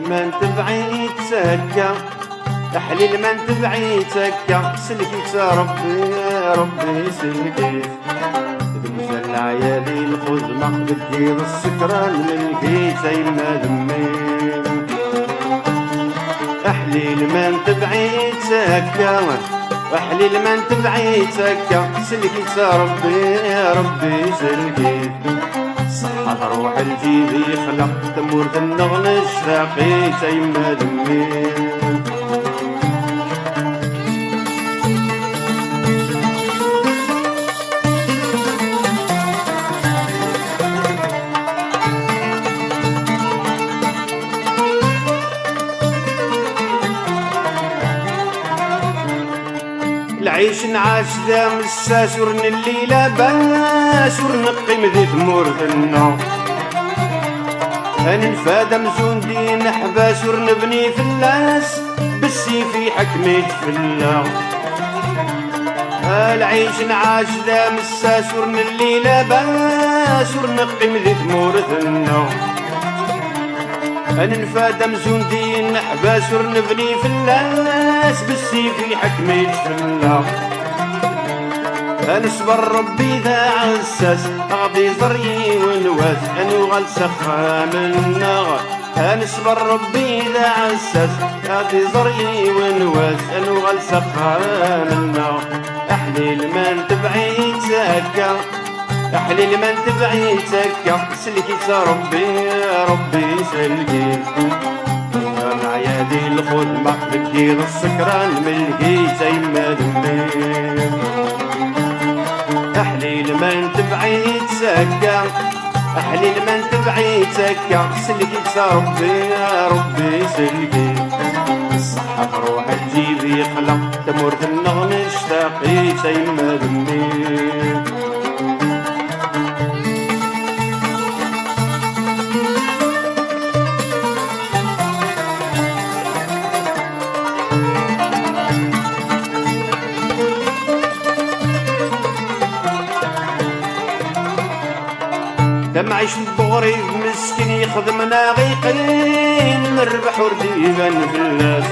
ما نتبعي تسكى تحليل ما نتبعي تسكى سلكي ربي سلكي دمزة العيالي الخزمة بدي السكران ملكي سيما دمي أحليل ما نتبعي تسكى وحليل ما نتبعي تسكى سلكي ربي سلكي صحة تروح الجيب يخلق تمور النغل الشاقي تيما دمي العيش نعاش ذا مساس ورن الليلة باس ورنقي مذي ثمور ذنو أنا نفادى مزون دين حباس ورنبني فلاس بالسيفي حكميت فلا العيش نعاش ذا مساس ورن الليلة باس ورنقي مذي ثمور ذنو أنا نفادى مزون دين حباس ورنبني فلاس بالسيفي حكميت فلا نصبر ربي ذا عساس غضي زري ونواس أنو غلسخ منا نصبر ربي ذا عساس غضي زري ونواس أنو غلسخ منا أحليل ما نتبعي تسكى أحليل ما نتبعي تسكى سلكي ربي سلكي عيادي الخدمة بدي السكران ملكي زي دمي أحليل ما نتبعي تسكى أحليل ما نتبعي تسكى سلكي ربي سلكي الصحة تروح تجيب يخلق تمر النغم اشتاقي زي دمي معيش البغري مسكين يخدمنا غيقين نربح ورديبان في الناس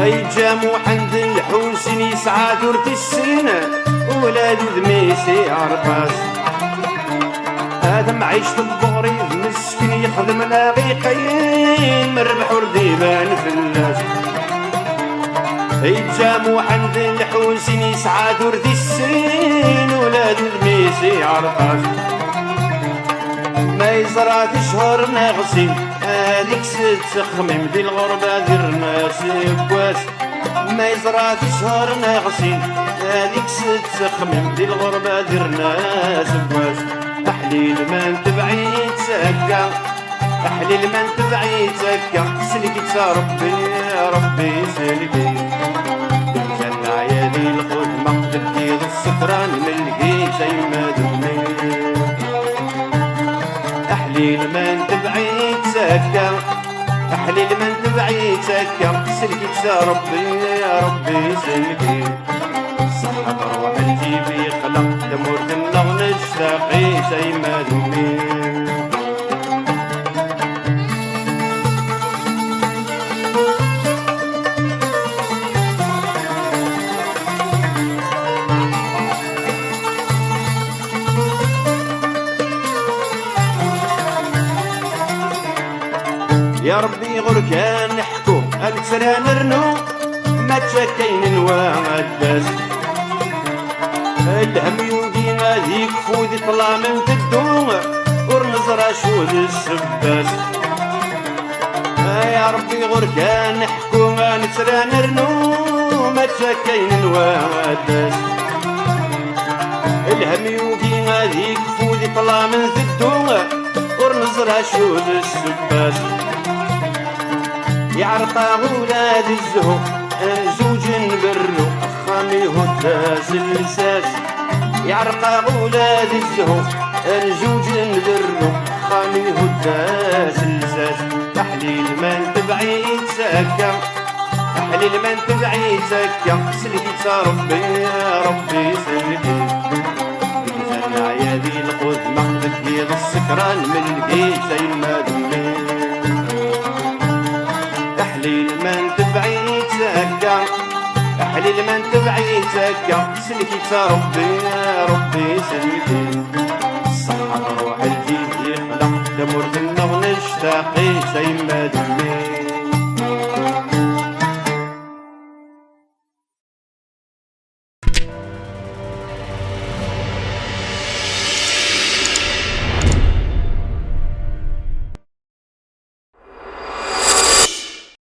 اي جامو حند الحوسين يسعى دورت السنة ولاد ذميسي عرقاس هذا معيش البغري مسكين يخدمنا غيقين نربح ورديبان في الناس اي جامو حند الحوسين يسعى دورت السنة ولاد ذميسي عرقاس ما يزرع في شهر ناغسي هذيك ست خميم دي الغربة درنا سكواس ما يزرع في شهر ناغسي هذيك ست خميم دي الغربة درنا سكواس أحليل ما نتبعي تسكى أحليل ما نتبعي تسكى سلكي ربي سلكي دمزة العيالي الخدمة بدي السكران ملكي زي ما دمي أحليل ما نتبعي تسكى أحليل ما نتبعي تسكى سلكي ربي سلكي الصحة تروح الجيب يخلق تمر النغم اشتاقي زي ما دمي يا ربي غور كان نحكو أكثر نرنو ما تشكين نواداس الهم يودي غادي كفودي طلع من تدو ورنزرع شود السباس يا ربي غور كان نحكو أكثر نرنو ما تشكين نواداس الهم يودي غادي كفودي طلع من تدو ورنزرع شود السباس يعرق ولاد الزهو زوج برو خامي هداس اللساس يعرق ولاد الزهو زوج برو خامي هداس اللساس أحليل ما نتبعي تسكى أحليل ما نتبعي تسكى سلكي ربي سلكي دمزة العيادي الخدمة بدي السكران ملكي زي ما دمي علي لمن تبعيت هكا سلكي ربي ربي سلكي الصحة روح الجيل يخلق دمور في النغ نشتاقي سيما دمي